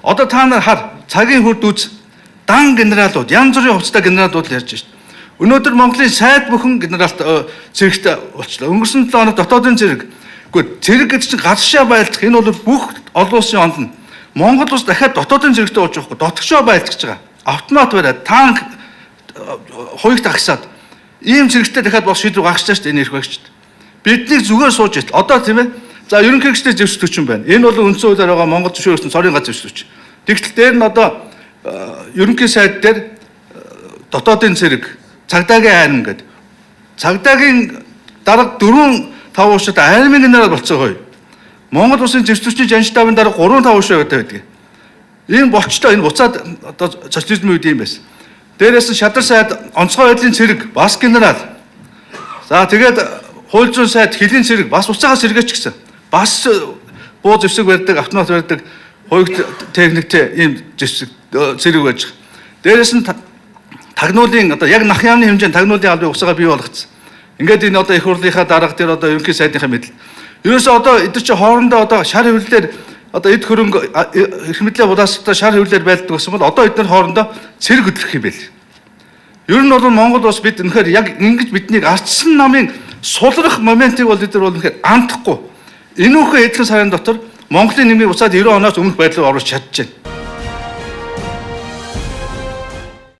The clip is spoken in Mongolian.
Одоо та нар хар цагийн хүрд үз дан генералууд, янз бүрийн хувцастай генералууд ярьж байна. Өнөөдөр Монголын сайд бүхэн генералт зэрэгтэй болчлоо. Өнгөрсөн 7 хоног дотоодын зэрэг. Гэхдээ зэрэг гэдэг чинь гадшаа байлдах. Энэ бол бүх олон улсын онд нь. Монгол улс дахиад дотоодын зэрэгтэй болж байгаа хгүй. Дотгошоо байлдах гэж байгаа. Автомат бариад танк хоёрт агсаад ийм зэрэгтэй дахиад бол шийдвэр гаргаж байгаа шүү дээ энэ эрх багчд. Бидний зүгээр сууж ит. Одоо тийм ээ. За ерөнхий гиштэй зэвсгч юм байна. Энэ бол үндсэн хуулиар байгаа Монгол зөвшөөрсөн цорын гац зэвсгч. Тэгтэл дээр нь одоо ерөнхий сайд дээр дотоодын зэрэг цагдаагийн хайрн гэдэг. Цагдаагийн дарга 4-5 уушид армийн генерал болцсон хой. Монгол улсын зэвсгчний жанштабын дарга 3-5 уушаа байдаг. Энэ болчтой энэ буцаад одоо социализмын үед юм байсан. Дээрээс нь шадар сайд онцгой байдлын цэрэг бас генерал. За тэгээд хууль зүйн сайд хөлийн цэрэг бас уцаагаас сэргээч гисэн. Бас буу зэвсэг барьдаг, автомат барьдаг, хоёрт техниктэй ийм зэвсэг цэрэг байж. Дээрээс нь тагнуулын одоо яг нах яамны хэмжээнд тагнуулын албыг уцаага бий болгоцсон. Ингээд энэ одоо их хурлынхаа дарга дээр одоо ерөнхий сайдынхаа мэдл. Ерөөсөө одоо эдгээр чи хоорондоо одоо шар хөвлөлөөр одоо эд хөрөнгө эрх мэдлээ булаастай шар хөвлөлөөр байлдаг гэсэн бол одоо эдгээр хоорондоо цэрэг хөдлөх юм байл. Ер нь бол Монгол улс бид үнэхээр яг ингэж биднийг ардсан намын сулрах моментыг бол эдгээр бол үнэхээр андахгүй. Энүүхээ эдгээр сарын дотор Монголын нэмийг буцаад 90 оноос өмнөх байдлаар оруулж чадчихжээ.